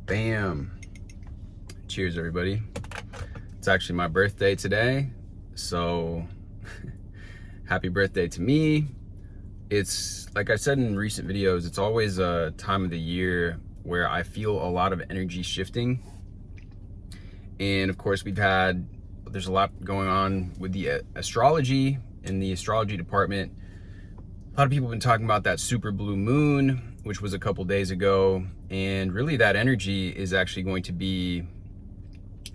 Bam. Cheers, everybody. It's actually my birthday today, so happy birthday to me. It's, like I said in recent videos, it's always a time of the year where I feel a lot of energy shifting. And of course, there's a lot going on with the astrology in the astrology department. A lot of people have been talking about that super blue moon, which was a couple days ago, and really that energy is actually going to be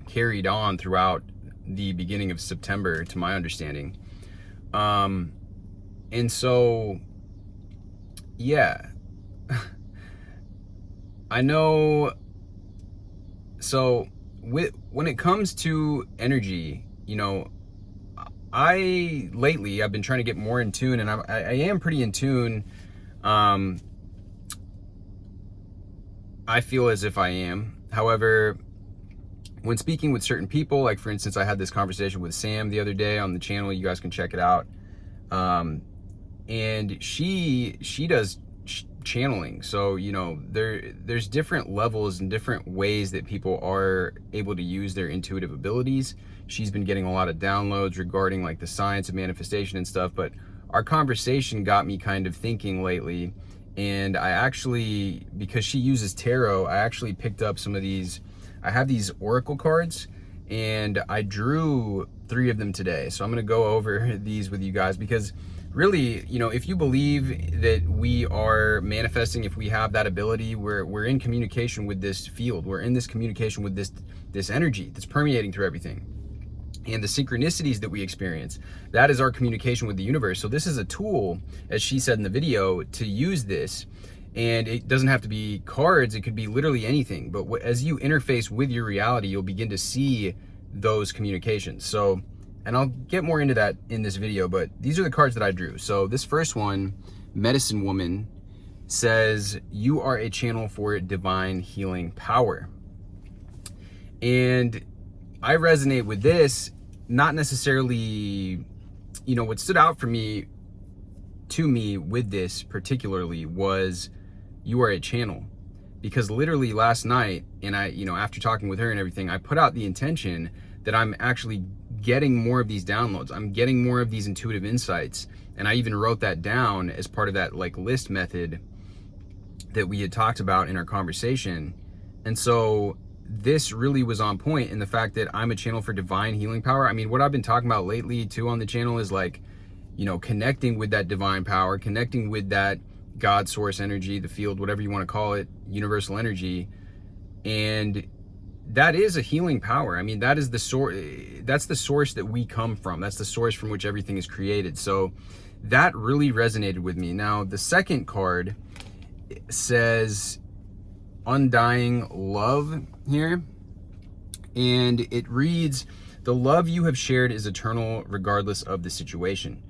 carried on throughout the beginning of September, to my understanding. And so, yeah, I know. So when it comes to energy, lately I've been trying to get more in tune, and I am pretty in tune. I feel as if I am. However, when speaking with certain people, like for instance, I had this conversation with Sam the other day on the channel. You guys can check it out. And she does channeling. So, there's different levels and different ways that people are able to use their intuitive abilities. She's been getting a lot of downloads regarding like the science of manifestation and stuff, but our conversation got me kind of thinking lately. And I actually, because she uses tarot, I actually picked up some of these. I have these oracle cards, and I drew 3 of them today. So I'm going to go over these with you guys, because really, if you believe that we are manifesting, if we have that ability, we're in communication with this field. We're in this communication with this energy that's permeating through everything. And the synchronicities that we experience, that is our communication with the universe. So this is a tool, as she said in the video, to use this. And it doesn't have to be cards, it could be literally anything. But as you interface with your reality, you'll begin to see those communications. So, and I'll get more into that in this video, but these are the cards that I drew. So this first one, Medicine Woman, says, you are a channel for divine healing power. And I resonate with this, not necessarily, what stood out to me with this particularly was, you are a channel. Because literally last night, and I, after talking with her and everything, I put out the intention that I'm actually getting more of these downloads. I'm getting more of these intuitive insights. And I even wrote that down as part of that like list method that we had talked about in our conversation. And so this really was on point in the fact that I'm a channel for divine healing power. I mean, what I've been talking about lately too on the channel is like, connecting with that divine power, connecting with that God source energy, the field, whatever you want to call it, universal energy. And that is a healing power. I mean, that is the source. That's the source that we come from. That's the source from which everything is created. So that really resonated with me. Now, the second card says undying love here. And it reads, the love you have shared is eternal regardless of the situation.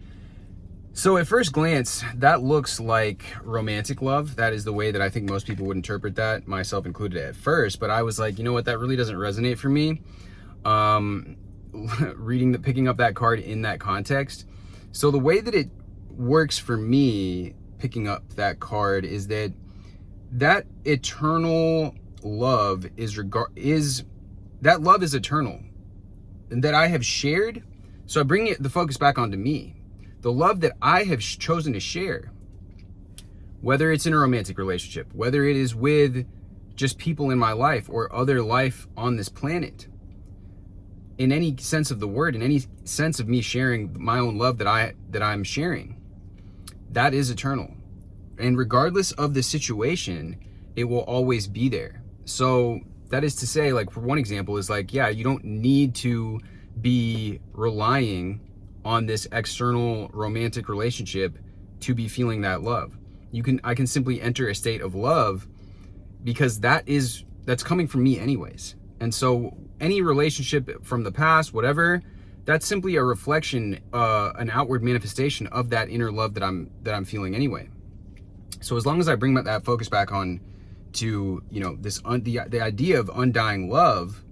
So at first glance, that looks like romantic love. That is the way that I think most people would interpret that, myself included at first. But I was like, you know what, that really doesn't resonate for me. Picking up that card in that context. So the way that it works for me, picking up that card, is that eternal love that love is eternal, and that I have shared. So I bring the focus back onto me. The love that I have chosen to share, whether it's in a romantic relationship, whether it is with just people in my life or other life on this planet, in any sense of the word, in any sense of me sharing my own love that I'm sharing, that is eternal. And regardless of the situation, it will always be there. So that is to say, like, for one example is like, yeah, you don't need to be relying on this external romantic relationship to be feeling that love. I can simply enter a state of love, because that's coming from me anyways. And so any relationship from the past, whatever, that's simply a reflection, an outward manifestation of that inner love that I'm feeling anyway. So as long as I bring that focus back on to, the idea of undying love,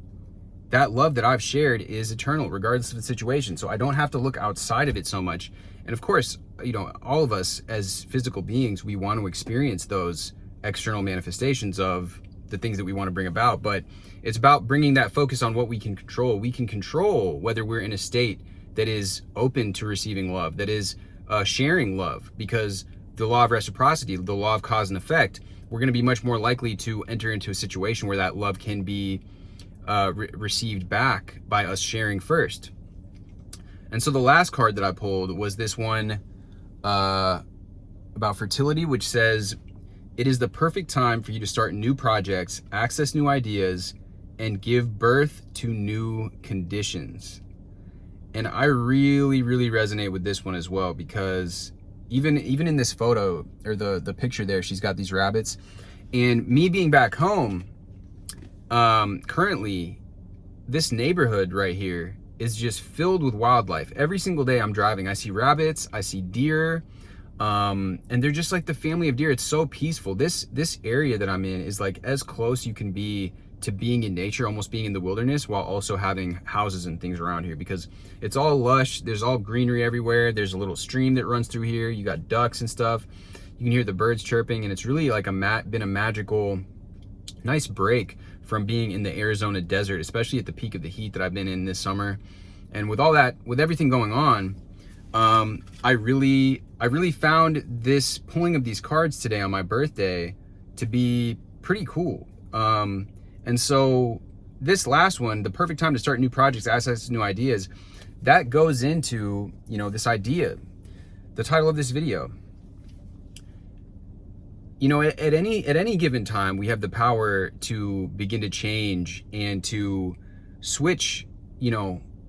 that love that I've shared is eternal regardless of the situation. So I don't have to look outside of it so much. And of course, all of us as physical beings, we want to experience those external manifestations of the things that we want to bring about, but it's about bringing that focus on what we can control. We can control whether we're in a state that is open to receiving love, that is sharing love, because the law of reciprocity, the law of cause and effect, we're going to be much more likely to enter into a situation where that love can be received back by us sharing first. And so the last card that I pulled was this one about fertility, which says, it is the perfect time for you to start new projects, access new ideas, and give birth to new conditions. And I really, really resonate with this one as well, because even in this photo, or the picture there, she's got these rabbits. And me being back home, currently, this neighborhood right here is just filled with wildlife. Every single day I'm driving, I see rabbits, I see deer, and they're just like the family of deer. It's so peaceful. This area that I'm in is like as close you can be to being in nature, almost being in the wilderness, while also having houses and things around here, because it's all lush. There's all greenery everywhere. There's a little stream that runs through here. You got ducks and stuff. You can hear the birds chirping, and it's really like been a magical, nice break from being in the Arizona desert, especially at the peak of the heat that I've been in this summer. And with all that, with everything going on, I really found this pulling of these cards today on my birthday to be pretty cool. And so this last one, the perfect time to start new projects, access new ideas, that goes into, this idea, the title of this video. At any given time, we have the power to begin to change and to switch,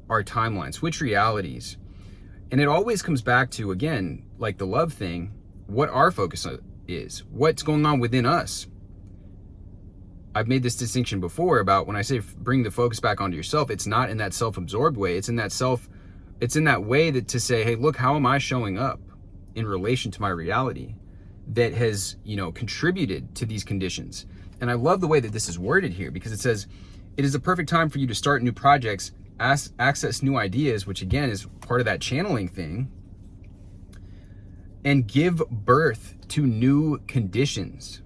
our timeline, switch realities. And it always comes back to, again, like the love thing, what our focus is, what's going on within us. I've made this distinction before about when I say bring the focus back onto yourself, it's not in that self-absorbed way. It's in that way that to say, hey, look, how am I showing up in relation to my reality that has, contributed to these conditions? And I love the way that this is worded here, because it says, it is the perfect time for you to start new projects, access new ideas, which again is part of that channeling thing, and give birth to new conditions.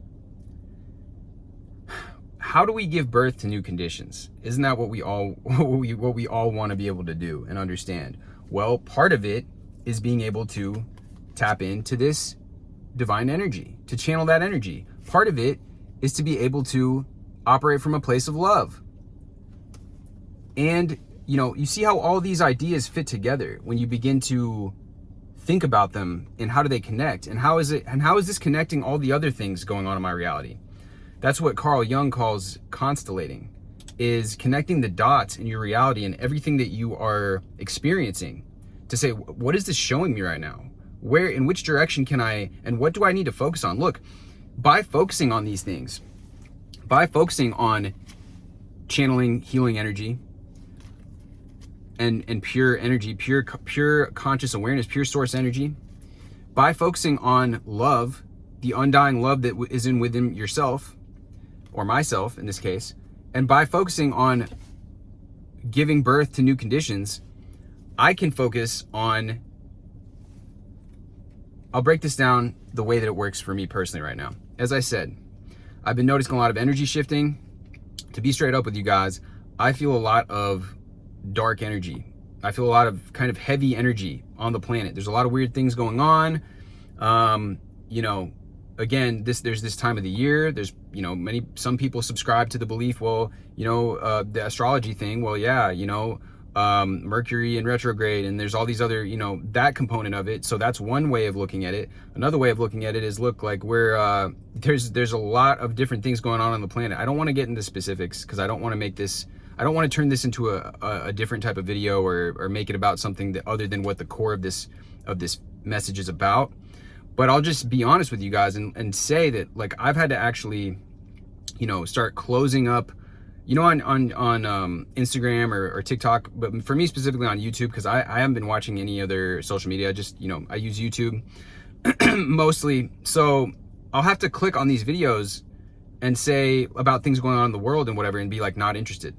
How do we give birth to new conditions? Isn't that what we all want to be able to do and understand? Well, part of it is being able to tap into this divine energy, to channel that energy. Part of it is to be able to operate from a place of love. And, you see how all these ideas fit together when you begin to think about them, and how do they connect, and how is this connecting all the other things going on in my reality? That's what Carl Jung calls constellating, is connecting the dots in your reality and everything that you are experiencing to say, what is this showing me right now? Where, in which direction can I, and what do I need to focus on? Look, by focusing on these things, by focusing on channeling healing energy and pure energy, pure conscious awareness, pure source energy, by focusing on love, the undying love that is within yourself, or myself in this case, and by focusing on giving birth to new conditions, I can focus on, I'll break this down the way that it works for me personally right now. As I said, I've been noticing a lot of energy shifting. To be straight up with you guys, I feel a lot of dark energy. I feel a lot of kind of heavy energy on the planet. There's a lot of weird things going on. Again, there's this time of the year. There's, some people subscribe to the belief, the astrology thing. Well, yeah, Mercury in retrograde, and there's all these other, that component of it. So that's one way of looking at it. Another way of looking at it is, look, like there's a lot of different things going on the planet. I don't want to get into specifics because I don't want to turn this into a different type of video or make it about something that other than what the core of this message is about. But I'll just be honest with you guys and say that, like, I've had to actually, start closing up, on Instagram or TikTok, but for me specifically on YouTube, because I haven't been watching any other social media. Just, I use YouTube mostly. So I'll have to click on these videos and say about things going on in the world and whatever, and be like, not interested,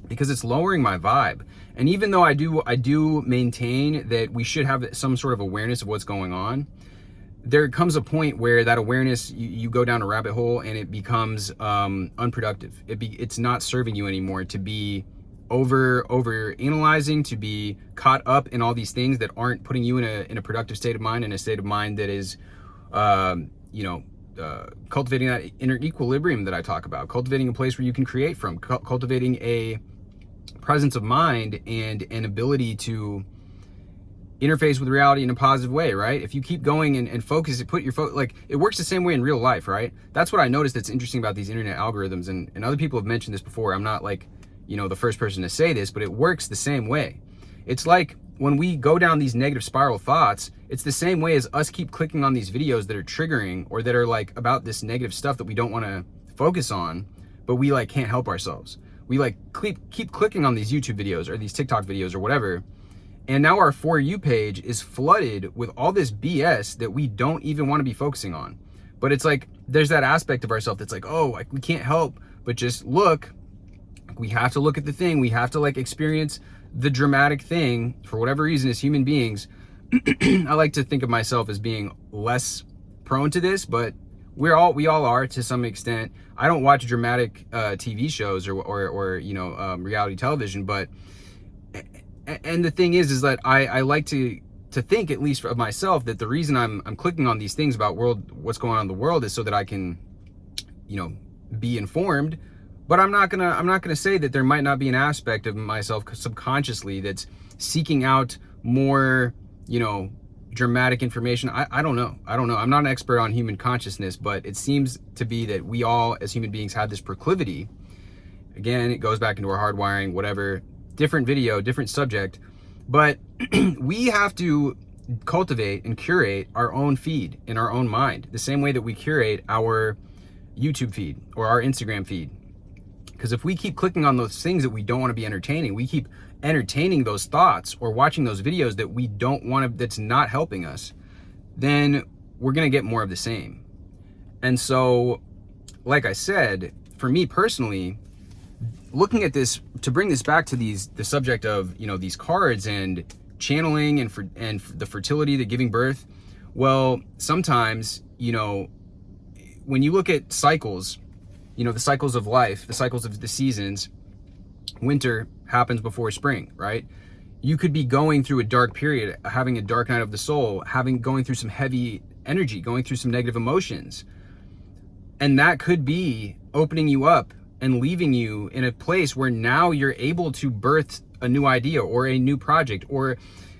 because it's lowering my vibe. And even though I do maintain that we should have some sort of awareness of what's going on, there comes a point where that awareness, you go down a rabbit hole and it becomes unproductive. It's not serving you anymore to be over analyzing, to be caught up in all these things that aren't putting you in a productive state of mind, in a state of mind that is cultivating that inner equilibrium that I talk about, cultivating a place where you can create from, cultivating a presence of mind and an ability to interface with reality in a positive way, right? If you keep going and focus, put your like, it works the same way in real life, right? That's what I noticed that's interesting about these internet algorithms, and other people have mentioned this before. I'm not like, the first person to say this, but it works the same way. It's like when we go down these negative spiral thoughts, it's the same way as us keep clicking on these videos that are triggering or that are like about this negative stuff that we don't want to focus on, but we like can't help ourselves. We like keep clicking on these YouTube videos or these TikTok videos or whatever. And now our For You page is flooded with all this BS that we don't even want to be focusing on. But it's like, there's that aspect of ourselves that's like, oh, we can't help but just look. We have to look at the thing. We have to like experience the dramatic thing for whatever reason as human beings. I like to think of myself as being less prone to this, but we all are to some extent. I don't watch dramatic TV shows or reality television, but and the thing is that I like to think, at least of myself, that the reason I'm clicking on these things about what's going on in the world is so that I can, be informed. But I'm not gonna say that there might not be an aspect of myself subconsciously that's seeking out more, dramatic information. I don't know. I'm not an expert on human consciousness, but it seems to be that we all as human beings have this proclivity. Again, it goes back into our hardwiring, whatever. Different video, different subject, but we have to cultivate and curate our own feed in our own mind, the same way that we curate our YouTube feed or our Instagram feed. Because if we keep clicking on those things that we don't want to be entertaining, we keep entertaining those thoughts or watching those videos that we don't want to, that's not helping us, then we're going to get more of the same. And so, like I said, for me personally, looking at this, to bring this back to the subject of, these cards and channeling and the fertility, the giving birth. Well, sometimes, when you look at cycles, the cycles of life, the cycles of the seasons, winter happens before spring, right? You could be going through a dark period, having a dark night of the soul, going through some heavy energy, going through some negative emotions. And that could be opening you up and leaving you in a place where now you're able to birth a new idea or a new project or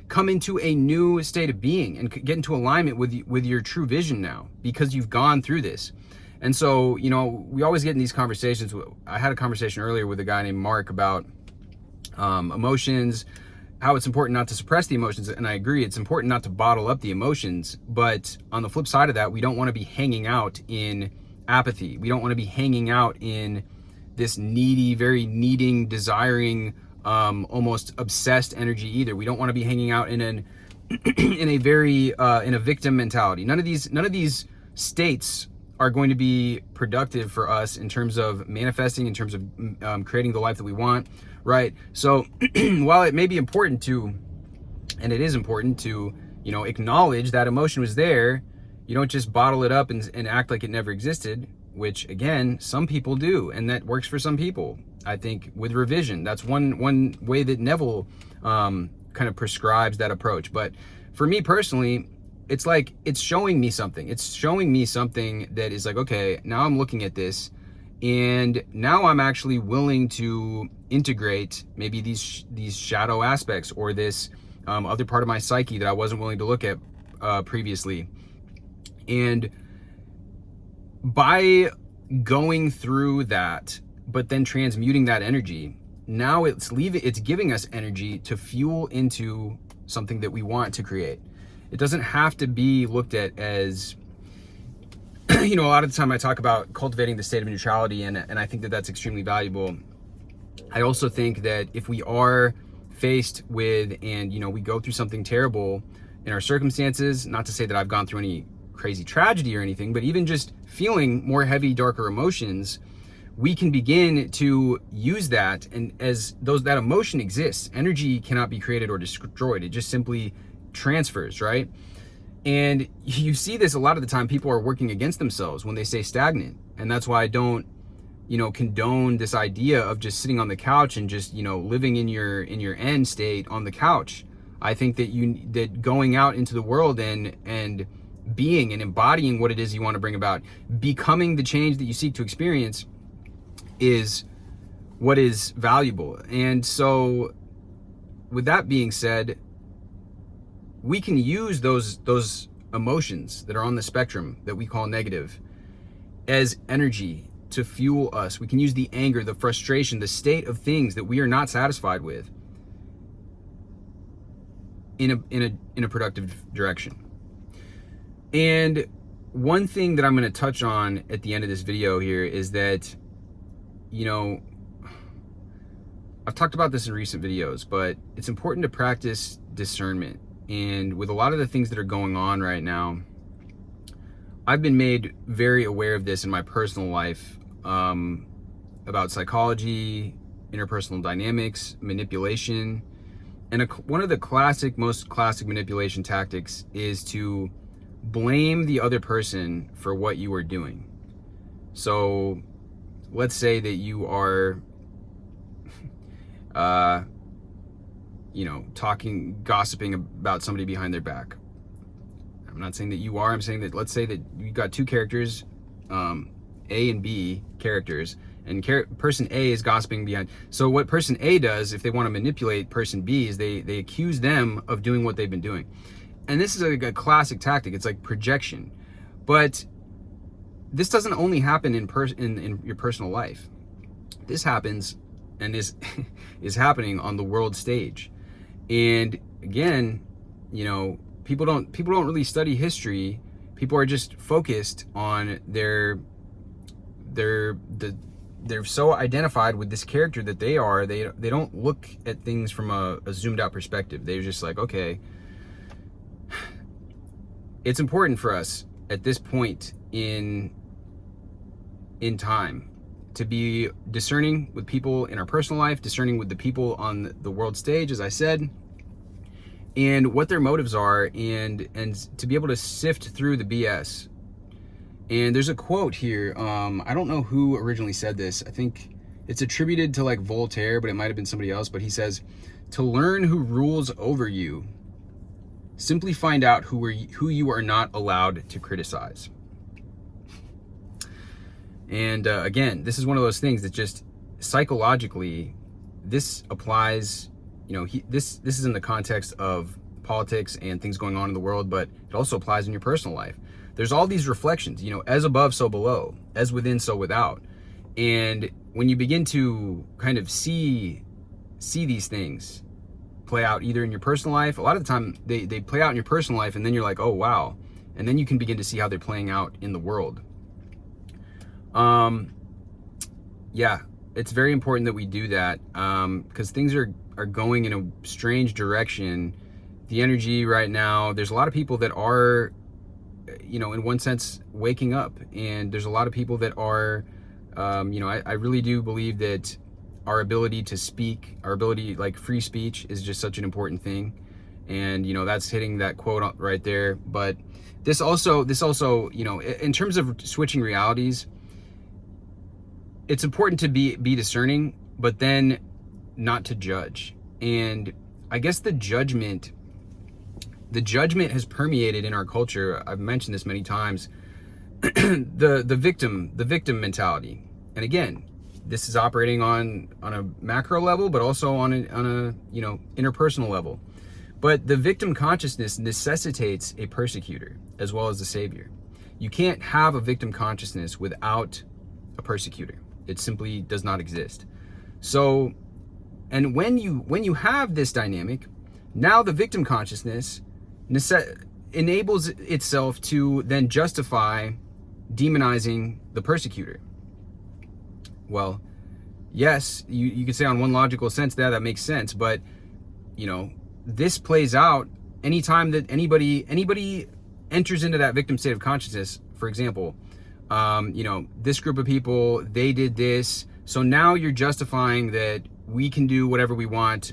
come into a new state of being and get into alignment with your true vision now, because you've gone through this. And so, we always get in these conversations. I had a conversation earlier with a guy named Mark about emotions, how it's important not to suppress the emotions. And I agree, it's important not to bottle up the emotions. But on the flip side of that, we don't want to be hanging out in apathy. We don't want to be hanging out in this needy, very needing, desiring, almost obsessed energy either. We don't want to be hanging out in a victim mentality. None of these states are going to be productive for us in terms of manifesting, in terms of creating the life that we want, right? So while it may be important to, and it is important to, acknowledge that emotion was there, you don't just bottle it up and act like it never existed, which again, some people do, and that works for some people. I think with revision, that's one way that Neville kind of prescribes that approach. But for me personally, it's like, it's showing me something. It's showing me something that is like, okay, now I'm looking at this, and now I'm actually willing to integrate maybe these shadow aspects or this other part of my psyche that I wasn't willing to look at previously. And by going through that, but then transmuting that energy, now it's giving us energy to fuel into something that we want to create. It doesn't have to be looked at as, a lot of the time I talk about cultivating the state of neutrality, and I think that that's extremely valuable. I also think that if we are faced with, and we go through something terrible in our circumstances, not to say that I've gone through any crazy tragedy or anything, but even just feeling more heavy, darker emotions, we can begin to use that. And as that emotion exists, energy cannot be created or destroyed. It just simply transfers, right? And you see this a lot of the time. People are working against themselves when they stay stagnant. And that's why I don't, condone this idea of just sitting on the couch and just, living in your end state on the couch. I think that going out into the world and being and embodying what it is you want to bring about, becoming the change that you seek to experience, is what is valuable. And so with that being said, we can use those emotions that are on the spectrum that we call negative as energy to fuel us. We can use the anger, the frustration, the state of things that we are not satisfied with in a productive direction. And one thing that I'm going to touch on at the end of this video here is that, I've talked about this in recent videos, but it's important to practice discernment. And with a lot of the things that are going on right now, I've been made very aware of this in my personal life, about psychology, interpersonal dynamics, manipulation. And one of the most classic manipulation tactics is to blame the other person for what you are doing. So let's say that you are gossiping about somebody behind their back. I'm not saying that you are. I'm saying that, let's say that you got two characters, A and B characters, and person A is gossiping behind. So what person A does, if they want to manipulate person B, is they accuse them of doing what they've been doing. And this is a classic tactic. It's like projection. But this doesn't only happen in your personal life. This happens and is happening on the world stage. And again, people don't really study history. People are just focused on they're so identified with this character that they are. They don't look at things from a zoomed out perspective. They're just like, okay, it's important for us at this point in time to be discerning with people in our personal life, discerning with the people on the world stage, as I said, and what their motives are, and to be able to sift through the BS. And there's a quote here. I don't know who originally said this. I think it's attributed to like Voltaire, but it might have been somebody else. But he says, "To learn who rules over you, simply find out who you are not allowed to criticize." And again, this is one of those things that just psychologically, this applies. This is in the context of politics and things going on in the world, but it also applies in your personal life. There's all these reflections, as above, so below, as within, so without. And when you begin to kind of see these things play out either in your personal life, a lot of the time they play out in your personal life, and then you're like, oh, wow. And then you can begin to see how they're playing out in the world. Yeah, it's very important that we do that, because things are going in a strange direction. The energy right now, there's a lot of people that are, in one sense, waking up. And there's a lot of people that are, I really do believe that our ability to speak, our ability, like free speech, is just such an important thing. And, that's hitting that quote right there. But this also, in terms of switching realities, it's important to be discerning, but then not to judge. And I guess the judgment has permeated in our culture. I've mentioned this many times. the victim mentality. And again, this is operating on a macro level, but also on a interpersonal level. But the victim consciousness necessitates a persecutor as well as a savior. You can't have a victim consciousness without a persecutor. It simply does not exist. So, and when you have this dynamic, now the victim consciousness enables itself to then justify demonizing the persecutor. Well, yes, you could say on one logical sense that makes sense, but this plays out anytime that anybody enters into that victim state of consciousness. For example, this group of people, they did this, so now you're justifying that we can do whatever we want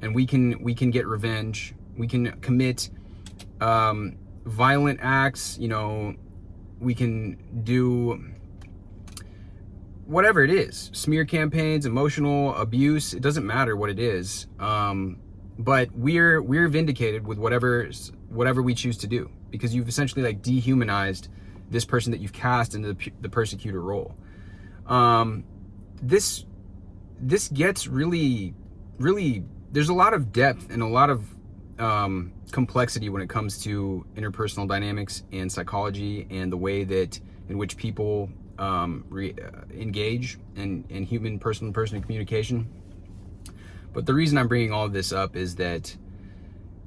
and we can get revenge. We can commit violent acts, we can do whatever it is, smear campaigns, emotional abuse, it doesn't matter what it is. But we're vindicated with whatever we choose to do, because you've essentially like dehumanized this person that you've cast into the persecutor role. This gets really, there's a lot of depth and a lot of complexity when it comes to interpersonal dynamics and psychology and the way that in which people engage in human person-to-person communication. But the reason I'm bringing all of this up is that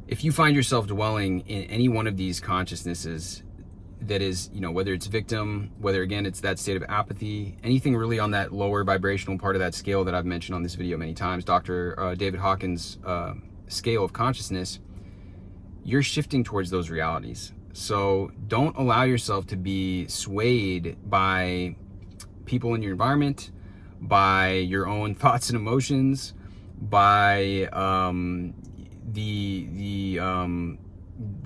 if you find yourself dwelling in any one of these consciousnesses, that is, whether it's victim, whether again it's that state of apathy, anything really on that lower vibrational part of that scale that I've mentioned on this video many times, Dr. David Hawkins' scale of consciousness, you're shifting towards those realities. So don't allow yourself to be swayed by people in your environment, by your own thoughts and emotions, by the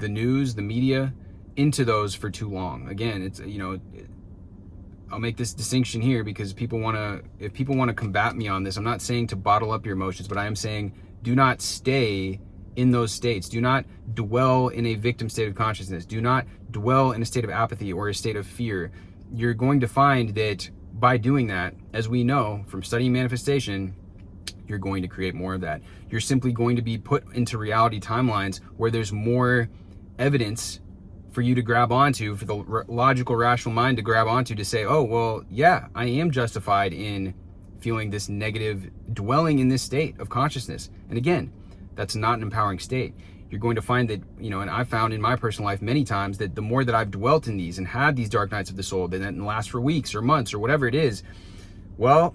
news, the media, into those for too long. Again, it's I'll make this distinction here because if people want to combat me on this, I'm not saying to bottle up your emotions, but I am saying do not stay in those states. Do not dwell in a victim state of consciousness. Do not dwell in a state of apathy or a state of fear. You're going to find that by doing that, as we know from studying manifestation, you're going to create more of that. You're simply going to be put into reality timelines where there's more evidence for you to grab onto, for the logical, rational mind to grab onto, to say, oh, well, yeah, I am justified in feeling this negative, dwelling in this state of consciousness. And again, that's not an empowering state. You're going to find that, and I've found in my personal life many times that the more that I've dwelt in these and had these dark nights of the soul that then last for weeks or months or whatever it is, well,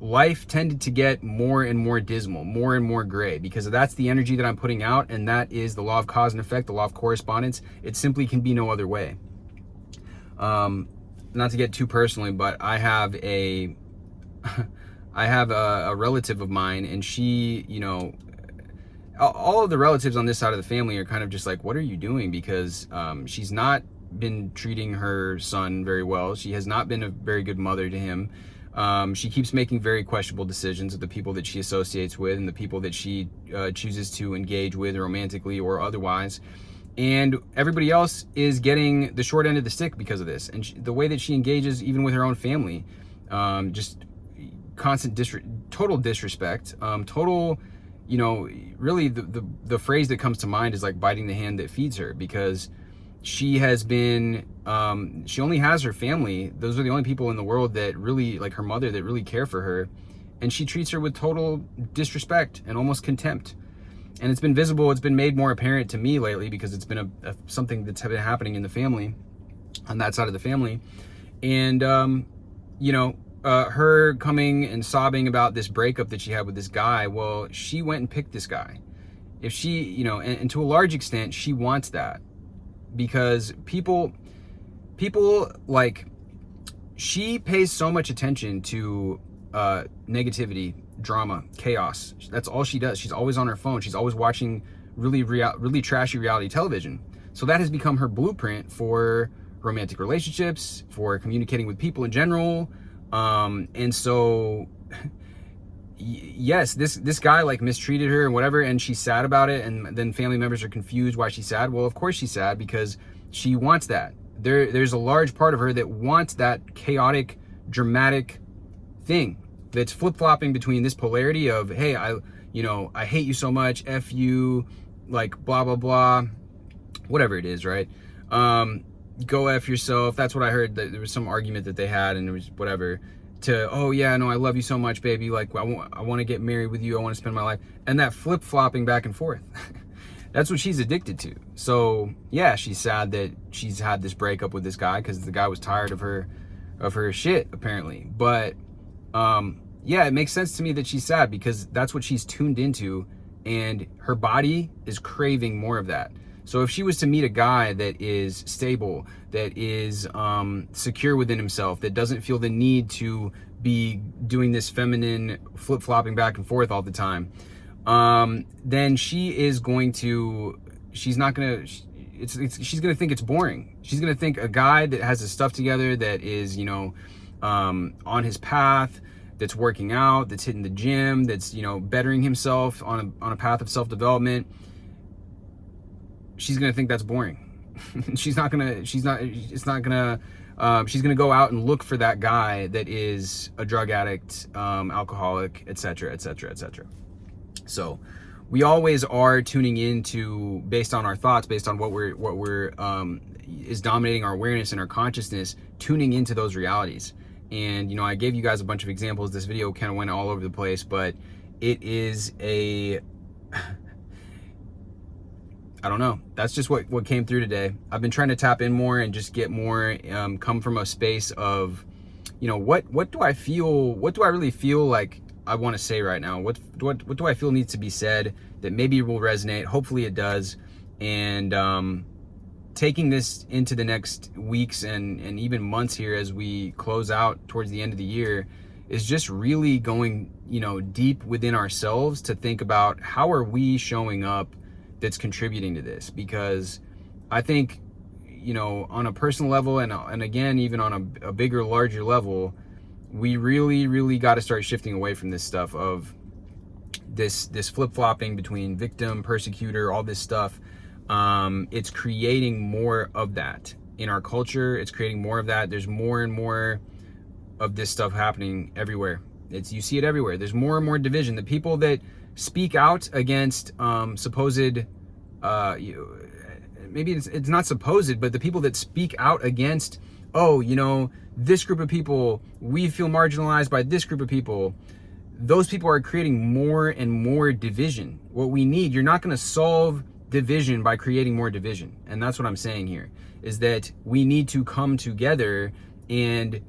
life tended to get more and more dismal, more and more gray, because that's the energy that I'm putting out, and that is the law of cause and effect, the law of correspondence. It simply can be no other way. Not to get too personally, but I have a relative of mine, and she, all of the relatives on this side of the family are kind of just like, what are you doing? Because she's not been treating her son very well. She has not been a very good mother to him. She keeps making very questionable decisions with the people that she associates with and the people that she chooses to engage with romantically or otherwise. And everybody else is getting the short end of the stick because of this. And the way that she engages even with her own family, just constant total disrespect, total, really the phrase that comes to mind is like biting the hand that feeds her, because she has been, she only has her family. Those are the only people in the world that really, like her mother, that really care for her. And she treats her with total disrespect and almost contempt. And it's been visible, it's been made more apparent to me lately because it's been something that's been happening in the family, on that side of the family. And, her coming and sobbing about this breakup that she had with this guy, well, she went and picked this guy. If she, and to a large extent, she wants that. Because people like, she pays so much attention to negativity, drama, chaos. That's all she does. She's always on her phone. She's always watching really trashy reality television. So that has become her blueprint for romantic relationships, for communicating with people in general. And so yes, this guy like mistreated her and whatever, and she's sad about it, and then family members are confused why she's sad. Well, of course she's sad, because she wants that. There's a large part of her that wants that chaotic, dramatic thing that's flip-flopping between this polarity of, hey, I hate you so much, F you, like blah blah blah, whatever it is, right? Go F yourself. That's what I heard, that there was some argument that they had, and it was whatever, to, oh yeah, no, I love you so much, baby, like I want to get married with you, I want to spend my life, and that flip-flopping back and forth. That's what she's addicted to. So yeah, she's sad that she's had this breakup with this guy because the guy was tired of her shit, apparently. But yeah, it makes sense to me that she's sad, because that's what she's tuned into, and her body is craving more of that. So if she was to meet a guy that is stable, that is secure within himself, that doesn't feel the need to be doing this feminine flip-flopping back and forth all the time, then she is going to she's not gonna, she's gonna think it's boring. She's gonna think a guy that has his stuff together, that is, you know, on his path, that's working out, that's hitting the gym, that's, you know, bettering himself on a path of self-development, she's gonna think that's boring. She's gonna go out and look for that guy that is a drug addict, alcoholic, etc., etc., etc. So we always are tuning into, based on our thoughts, based on what we're is dominating our awareness and our consciousness, tuning into those realities. And, you know, I gave you guys a bunch of examples. This video kind of went all over the place, but it is I don't know. That's just what came through today. I've been trying to tap in more and just get more, come from a space of, you know, what do I feel? What do I really feel like I want to say right now? What do I feel needs to be said that maybe will resonate? Hopefully it does. And taking this into the next weeks and even months here as we close out towards the end of the year is just really going, you know, deep within ourselves to think about how are we showing up that's contributing to this. Because I think, you know, on a personal level and again, even on a bigger, larger level, we really got to start shifting away from this stuff of this flip-flopping between victim, persecutor, all this stuff. It's creating more of that in our culture. It's creating more of that. There's more and more of this stuff happening everywhere. You see it everywhere. There's more and more division. The people that speak out against supposed, maybe it's not supposed, but the people that speak out against, oh, you know, this group of people, we feel marginalized by this group of people. Those people are creating more and more division. What we need, you're not going to solve division by creating more division. And that's what I'm saying here, is that we need to come together and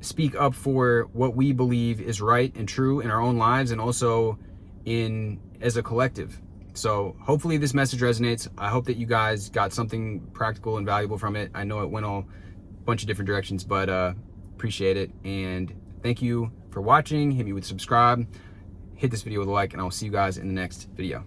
speak up for what we believe is right and true in our own lives and also as a collective. So hopefully this message resonates. I hope that you guys got something practical and valuable from it. I know it went a bunch of different directions, but appreciate it. And thank you for watching. Hit me with subscribe, hit this video with a like, and I'll see you guys in the next video.